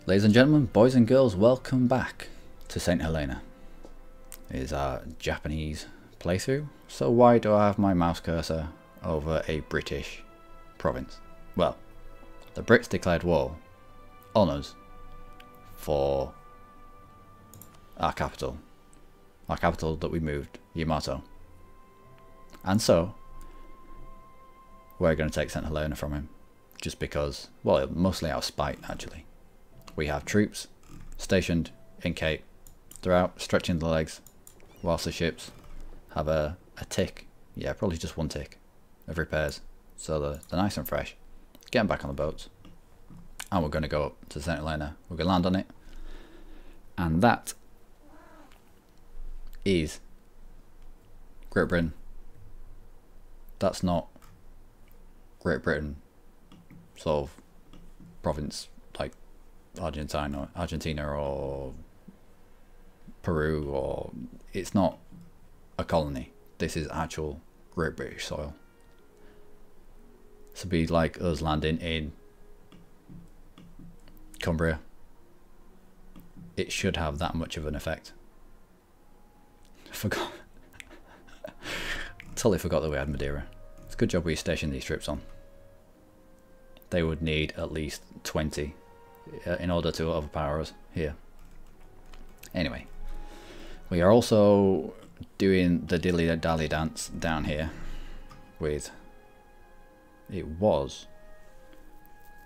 Ladies and gentlemen, boys and girls, welcome back to St. Helena. It is our Japanese playthrough, so why do I have my mouse cursor over a British province? Well, the Brits declared war on us for our capital that we moved, Yamato. And so, we're going to take St. Helena from him, just because, well, mostly out of spite actually. We have troops stationed in Cape throughout, stretching the legs, whilst the ships have a tick, yeah, probably just one tick of repairs, so they're nice and fresh. Getting back on the boats, and we're going to go up to St. Helena. We're going to land on it, and that is Great Britain. That's not Great Britain, sort of province like Argentina or Peru, or it's not a colony. This is actual Great British soil. This would be like us landing in Cumbria. It should have that much of an effect. Forgot. Totally forgot that we had Madeira. It's a good job we stationed these trips on. They would need at least 20 in order to overpower us here. Anyway, we are also doing the dilly dally dance down here with, it was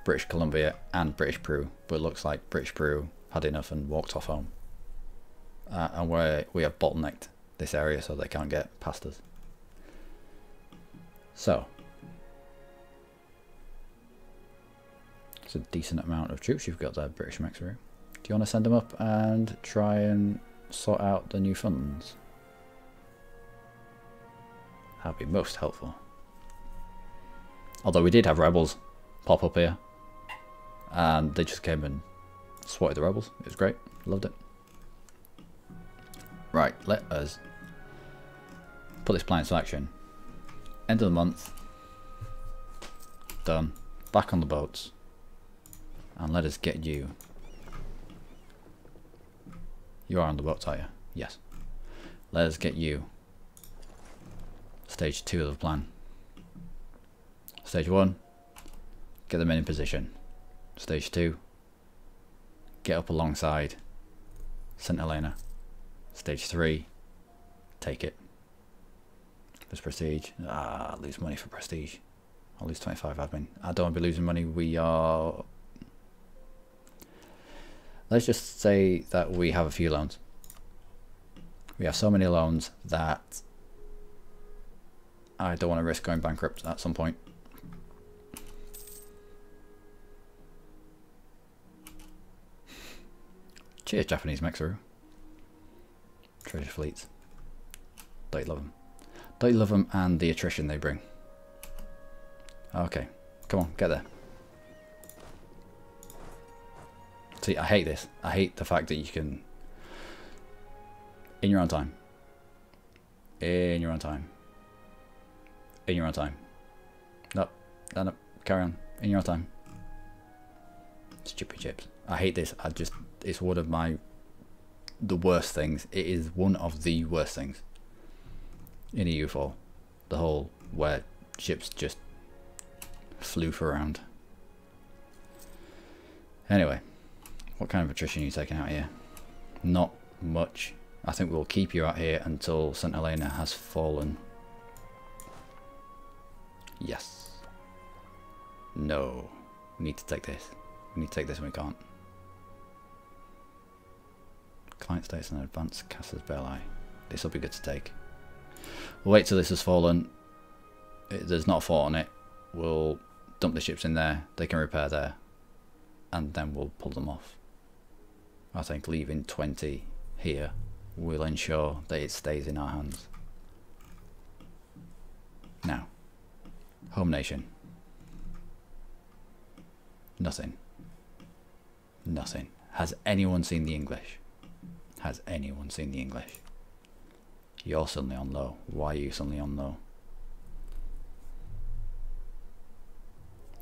British Columbia and British Peru, but it looks like British Peru had enough and walked off home. And we have bottlenecked this area so they can't get past us. So, it's a decent amount of troops you've got there, British Mexuru. Do you want to send them up and try and sort out the new funds? That'd be most helpful. Although we did have rebels pop up here, and they just came and swatted the rebels. It was great, loved it. Right, let us put this plan into action. End of the month, done, back on the boats. And let us get you. You are on the boats, are you? Yes. Let us get you. Stage 2 of the plan. Stage 1, get them in position. Stage 2, get up alongside St. Helena. Stage 3, take it. There's prestige. I lose money for prestige. I'll lose 25 admin. I don't want to be losing money. We are... Let's just say that we have a few loans. We have so many loans that I don't want to risk going bankrupt at some point. Cheers, Japanese Mexuru. Treasure fleets. Don't you love them? Don't you love them and the attrition they bring? Okay, come on, get there. See, I hate this. I hate the fact that you can, in your own time, in your own time, in your own time. Nope, no, carry on, in your own time. Stupid chips. I hate this. It's one of the worst things. It is one of the worst things in EU4. The whole where ships just floof around. Anyway. What kind of attrition are you taking out here? Not much. I think we'll keep you out here until St. Helena has fallen. Yes. No. We need to take this. We need to take this and we can't. Client states and advanced casters belli. This will be good to take. We'll wait till this has fallen. There's not a fort on it. We'll dump the ships in there. They can repair there. And then we'll pull them off. I think leaving 20 here will ensure that it stays in our hands. Now, home nation. Nothing. Nothing. Has anyone seen the English? Has anyone seen the English? You're suddenly on low. Why are you suddenly on low?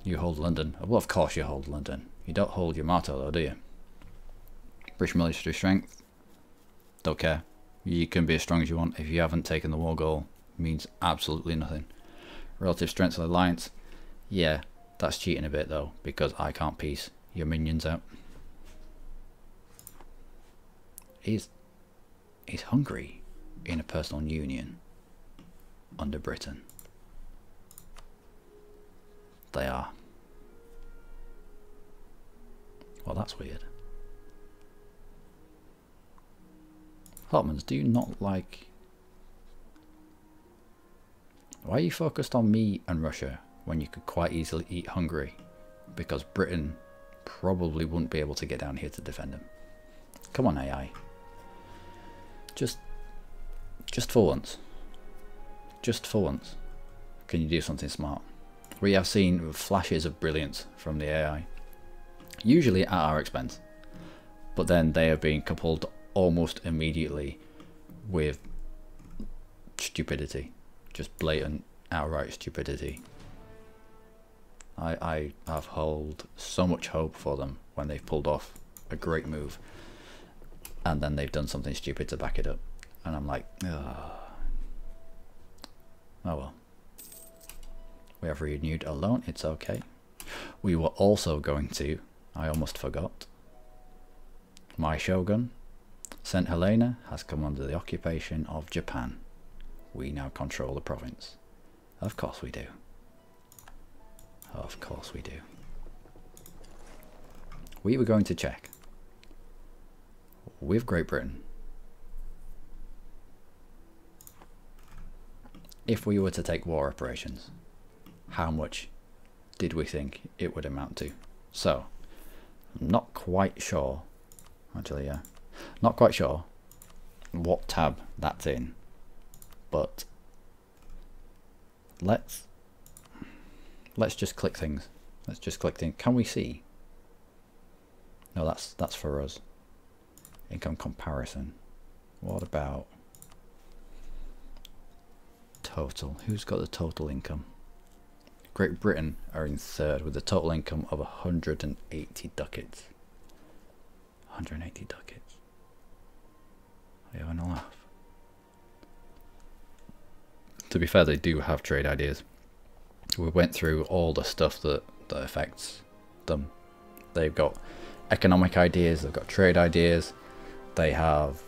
You hold London. Well, of course you hold London. You don't hold Yamato though, do you? British military strength, don't care. You can be as strong as you want. If you haven't taken the war goal, means absolutely nothing. Relative strength of the alliance, yeah, that's cheating a bit though, because I can't piece your minions out. Is Hungary in a personal union under Britain? They are. Well, that's weird. Ottomans, do you not like... Why are you focused on me and Russia when you could quite easily eat Hungary? Because Britain probably wouldn't be able to get down here to defend them. Come on, AI. Just for once. Just for once. Can you do something smart? We have seen flashes of brilliance from the AI. Usually at our expense. But then they are being coupled almost immediately with stupidity. Just blatant, outright stupidity. I have held so much hope for them when they've pulled off a great move. And then they've done something stupid to back it up. And I'm like, ugh. Oh well. We have renewed a loan, it's okay. We were also going to, I almost forgot, my shogun, St. Helena, has come under the occupation of Japan. We now control the province. Of course we do. Of course we do. We were going to check with Great Britain if we were to take war operations, how much did we think it would amount to? So, I'm not quite sure, actually, yeah, not quite sure what tab that's in, but let's just click things. Let's just click things. Can we see? No, that's for us. Income comparison. What about total? Who's got the total income? Great Britain are in third with a total income of 180 ducats. 180 ducats. Are you having a laugh? To be fair, they do have trade ideas. We went through all the stuff that affects them. They've got economic ideas, they've got trade ideas, they have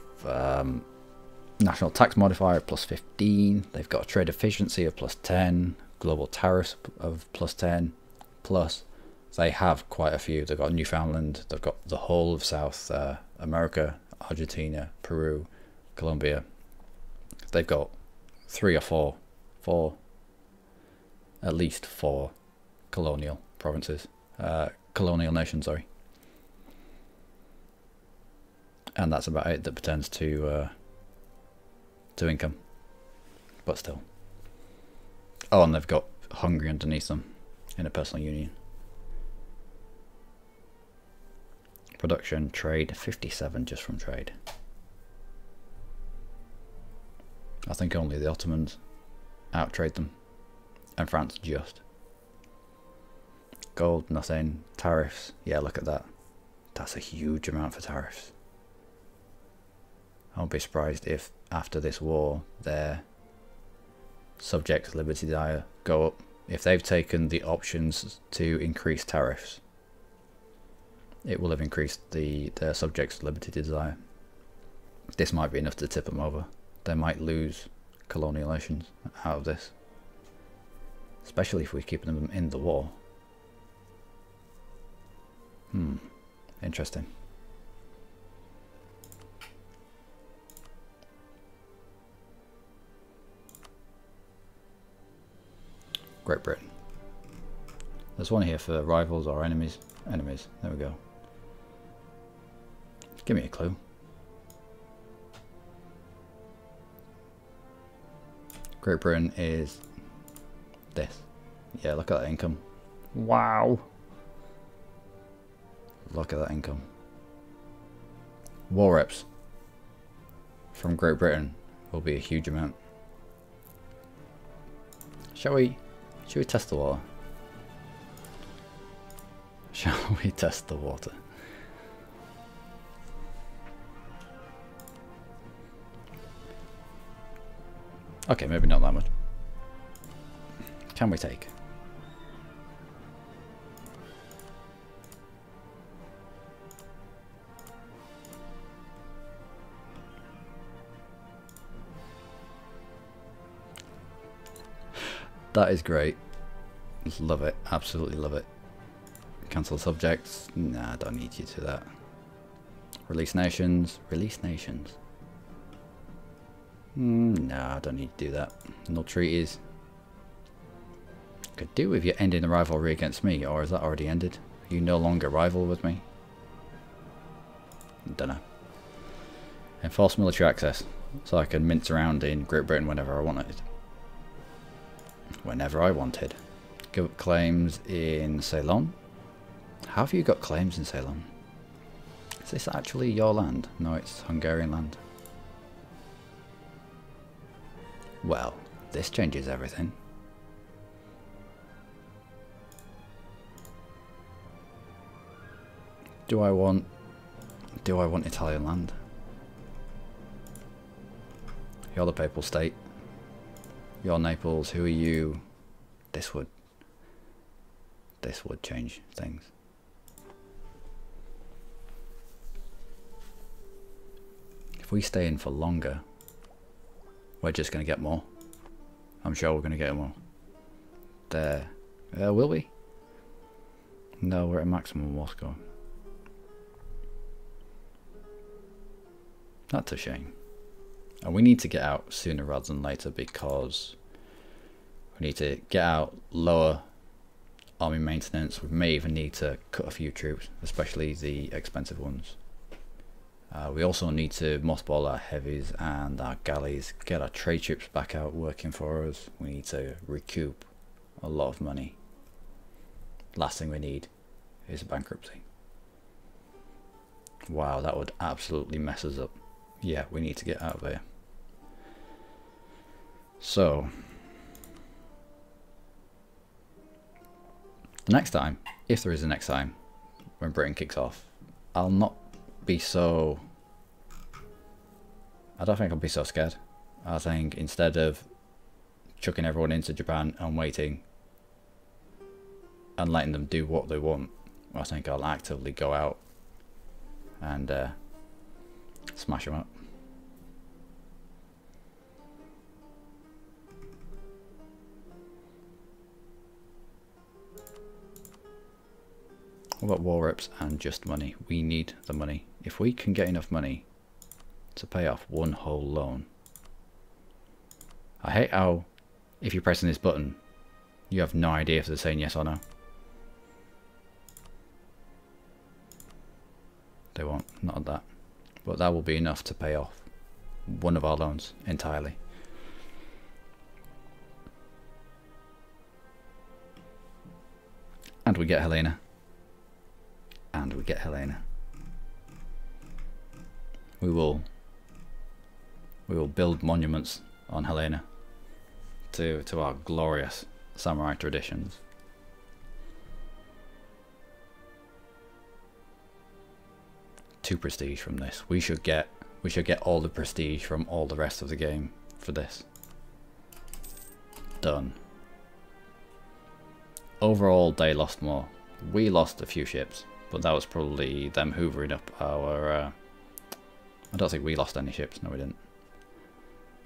national tax modifier of +15, they've got a trade efficiency of +10, global tariffs of +10, plus they have quite a few. They've got Newfoundland, they've got the whole of South America, Argentina, Peru, Colombia. They've got 3 or 4, at least 4 colonial provinces, colonial nations, sorry. And that's about it that pertains to income, but still. Oh, and they've got Hungary underneath them in a personal union. Production, trade, 57 just from trade. I think only the Ottomans outtrade them, and France just. Gold, nothing. Tariffs, yeah, look at that. That's a huge amount for tariffs. I won't be surprised if after this war their subject liberty desire go up. If they've taken the options to increase tariffs, it will have increased their subjects' liberty desire. This might be enough to tip them over. They might lose colonial nations out of this, especially if we keep them in the war. Interesting. Great Britain. There's one here for rivals or enemies. Enemies. There we go. Give me a clue. Great Britain is this. Yeah, look at that income. Wow. Look at that income. War reps from Great Britain will be a huge amount. Shall we test the water? Shall we test the water? Okay, maybe not that much. Can we take? That is great. Love it. Absolutely love it. Cancel subjects. Nah, I don't need you to that. Release nations. Release nations. Nah, I don't need to do that. No treaties. Could do with you ending the rivalry against me, or is that already ended? Are you no longer rival with me? Dunno. Enforce military access, so I can mince around in Great Britain whenever I wanted. Whenever I wanted. Give up claims in Ceylon. How have you got claims in Ceylon? Is this actually your land? No, it's Hungarian land. Well, this changes everything. Do I want Italian land? You're the Papal State. You're Naples. Who are you? This would change things. If we stay in for longer, we're just going to get more. I'm sure we're going to get more. There. Will we? No, we're at maximum war score. That's a shame. And we need to get out sooner rather than later because we need to get out, lower army maintenance. We may even need to cut a few troops, especially the expensive ones. We also need to mothball our heavies and our galleys, get our trade ships back out working for us. We need to recoup a lot of money. Last thing we need is a bankruptcy. Wow, that would absolutely mess us up. Yeah, we need to get out of here. So, the next time, if there is a next time, when Britain kicks off, I'll not be so... I don't think I'll be so scared. I think instead of chucking everyone into Japan and waiting and letting them do what they want, I think I'll actively go out and smash them up. What about war reps and just money? We need the money. If we can get enough money to pay off one whole loan. I hate how if you're pressing this button you have no idea if they're saying yes or no. They won't, not that. But that will be enough to pay off one of our loans entirely. And we get Helena. And we get Helena. We will build monuments on Helena to our glorious samurai traditions. Two prestige from this. We should get all the prestige from all the rest of the game for this. Done. Overall, they lost more. We lost a few ships, but that was probably them hoovering up our... I don't think we lost any ships. No, we didn't.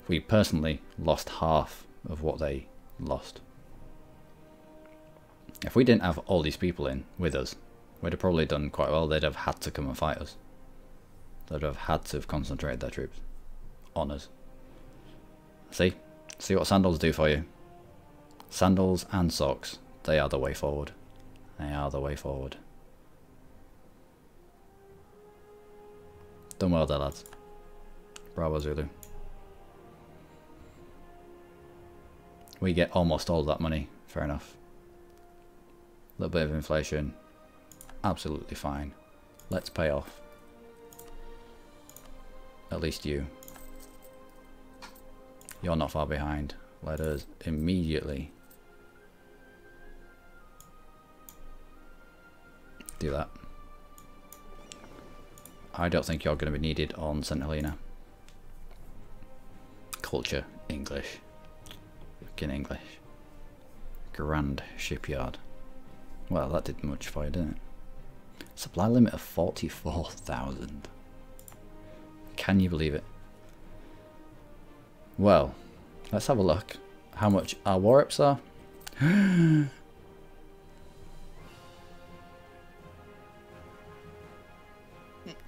We personally lost half of what they lost. If we didn't have all these people in with us, we'd have probably done quite well. They'd have had to come and fight us. They'd have had to have concentrated their troops on us. See what sandals do for you. Sandals and socks, they are the way forward. They are the way forward. Done well there, lads. Bravo Zulu. We get almost all of that money, fair enough. A little bit of inflation, absolutely fine. Let's pay off. At least you. You're not far behind. Let us immediately do that. I don't think you're going to be needed on St. Helena. Culture, English. fucking English. Grand shipyard. Well, that did much for you, didn't it? Supply limit of 44,000. Can you believe it? Well, let's have a look how much our war reps are.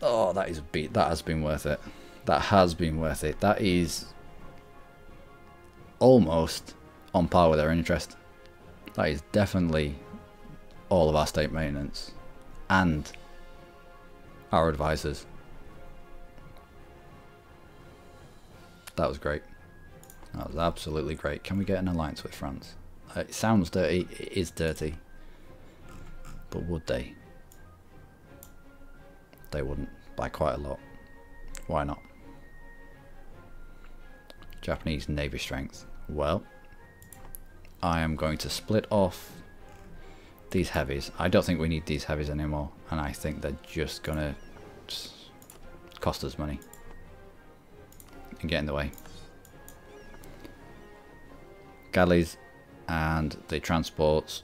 Oh, that is beat. That has been worth it. That has been worth it. That is almost on par with our interest. That is definitely all of our state maintenance and our advisors. That was great. That was absolutely great. Can we get an alliance with France? It sounds dirty. It is dirty. But would they? They wouldn't, by quite a lot. Why not? Japanese navy strength. Well, I am going to split off these heavies. I don't think we need these heavies anymore, and I think they're just gonna cost us money and get in the way. Galleys and the transports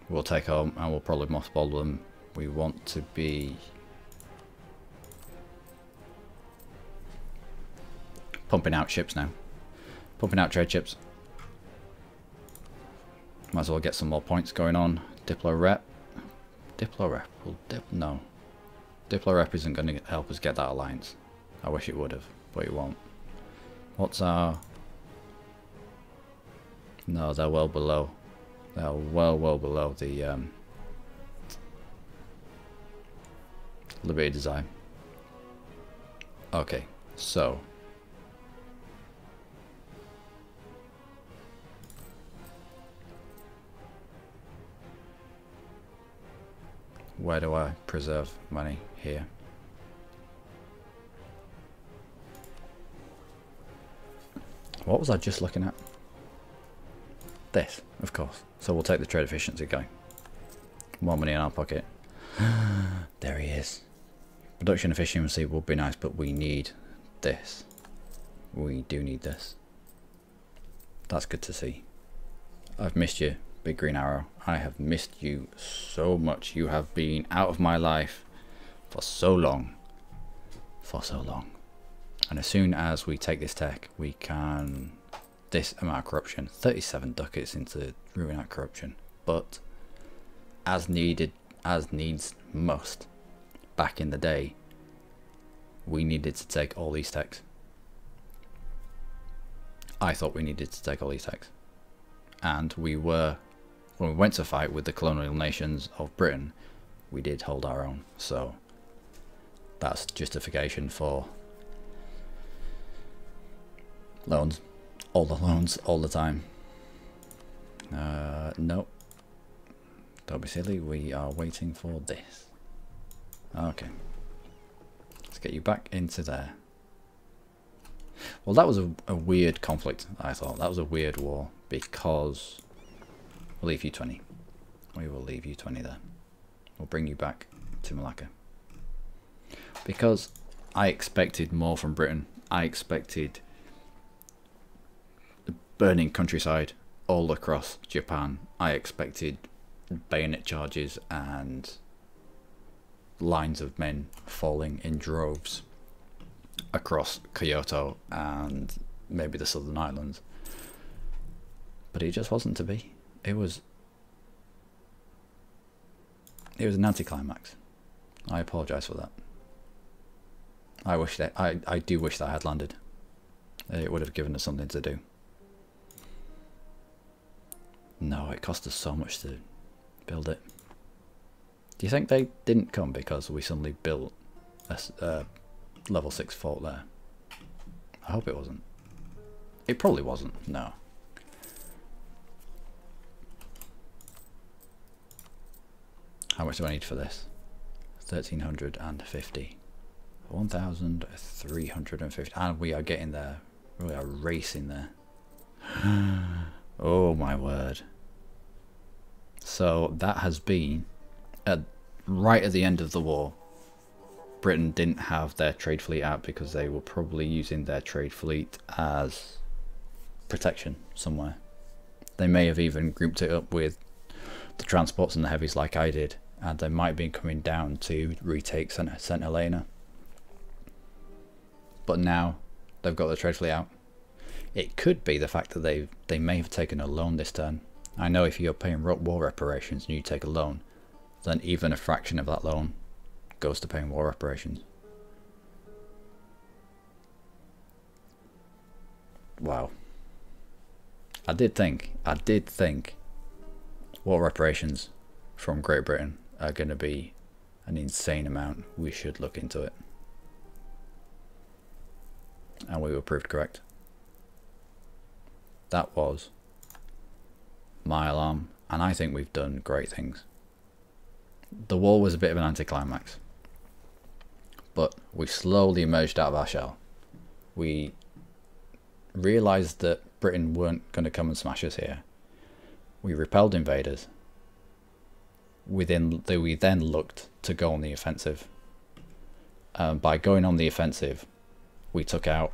we'll take home, and we'll probably mothball them. We want to be pumping out ships now. Pumping out trade ships. Might as well get some more points going on. Diplo rep. Diplo rep. Well, no. Diplo rep isn't going to help us get that alliance. I wish it would have, but it won't. What's our... No, they're well below. They're well below the Liberty Design. Okay, so... Where do I preserve money? Here. What was I just looking at? This, of course. So we'll take the trade efficiency going. More money in our pocket. There he is. Production efficiency would be nice, but we need this. We do need this. That's good to see. I've missed you, Big Green Arrow. I have missed you so much. You have been out of my life for so long. For so long. And as soon as we take this tech, we can... This amount of corruption. 37 ducats into ruin out corruption. But as needed, as needs must, back in the day, we needed to take all these techs. I thought we needed to take all these techs. And we were... When we went to fight with the colonial nations of Britain, we did hold our own. So that's justification for loans. All the loans, all the time. No. Don't be silly, we are waiting for this. Okay. Let's get you back into there. Well, that was a weird conflict, I thought. That was a weird war, because... We'll leave you 20. We will leave you 20 there. We'll bring you back to Malacca. Because I expected more from Britain. I expected the burning countryside all across Japan. I expected bayonet charges and lines of men falling in droves across Kyoto and maybe the southern islands. But it just wasn't to be. It was an anticlimax. I apologise for that. I wish that I do wish that I had landed. It would have given us something to do. No, it cost us so much to build it. Do you think they didn't come because we suddenly built a level 6 fort there? I hope it wasn't. It probably wasn't, no. How much do I need for this? 1,350. 1,350. And we are getting there. We are racing there. Oh my word. So that has been right at the end of the war. Britain didn't have their trade fleet out because they were probably using their trade fleet as protection somewhere. They may have even grouped it up with the transports and the heavies like I did, and they might have been coming down to retake St Helena. But now they've got the trade fleet out. It could be the fact that they may have taken a loan this turn. I know if you're paying war reparations and you take a loan, then even a fraction of that loan goes to paying war reparations. Wow. I did think war reparations from Great Britain are going to be an insane amount. We should look into it. And we were proved correct. That was my alarm, and I think we've done great things. The war was a bit of an anticlimax, but we slowly emerged out of our shell. We realised that Britain weren't going to come and smash us here. We repelled invaders. We then looked to go on the offensive. By going on the offensive, we took out...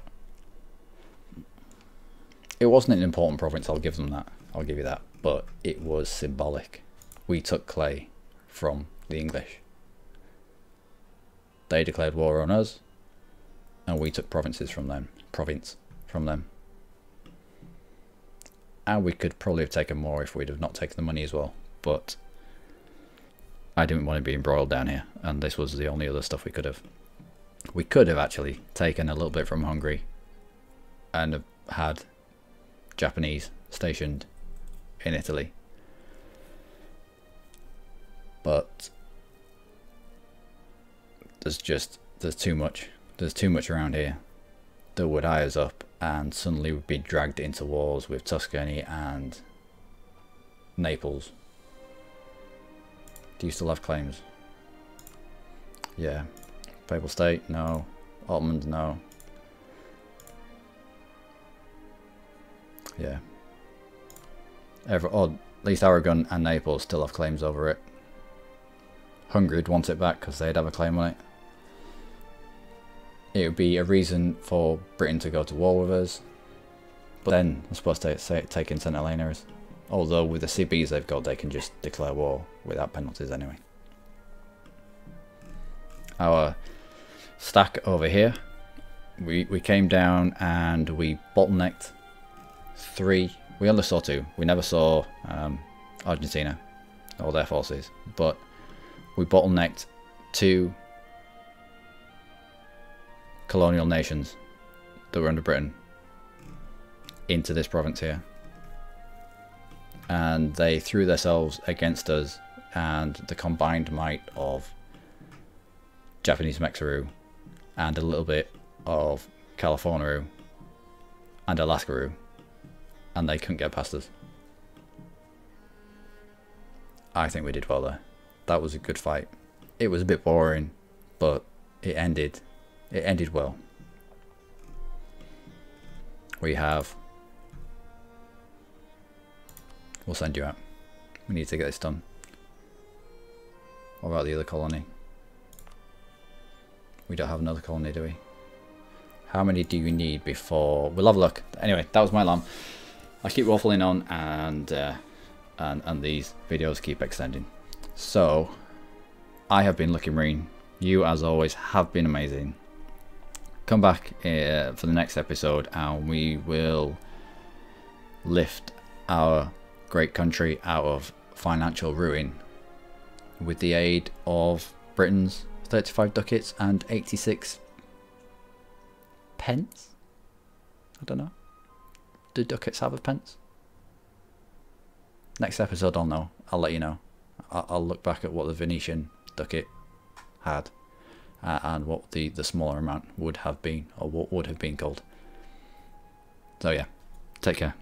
It wasn't an important province, I'll give them that. I'll give you that. But it was symbolic. We took Clay from the English. They declared war on us, and we took province from them. And we could probably have taken more if we'd have not taken the money as well. But I didn't want to be embroiled down here, and this was the only other stuff we could have. We could have actually taken a little bit from Hungary and have had Japanese stationed in Italy. But there's too much. There's too much around here that would eye us up, and suddenly we'd be dragged into wars with Tuscany and Naples. Do you still have claims? Yeah. Papal State? No. Ottomans? No. Yeah. At least Aragon and Naples still have claims over it. Hungary would want it back because they'd have a claim on it. It would be a reason for Britain to go to war with us. But then, I suppose taking St Helena is... Although with the CBs they've got, they can just declare war without penalties anyway. Our stack over here, we came down and we bottlenecked 3. We only saw 2. We never saw Argentina or their forces, but we bottlenecked 2 colonial nations that were under Britain into this province here, and they threw themselves against us, and the combined might of Japanese Mexeru and a little bit of California and Alaska, and they couldn't get past us. I think we did well there. That was a good fight. It was a bit boring, but it ended well. We'll send you out. We need to get this done. What about the other colony? We don't have another colony, do we? How many do you need before... We'll have a look. Anyway, that was my alarm. I keep waffling on, and these videos keep extending. So, I have been Lucky Marine. You, as always, have been amazing. Come back for the next episode, and we will lift our great country out of financial ruin with the aid of Britain's 35 ducats and 86 pence. I don't know. Do ducats have a pence? Next episode I'll know. I'll let you know. I'll look back at what the Venetian ducat had and what the smaller amount would have been, or what would have been called. So yeah, take care.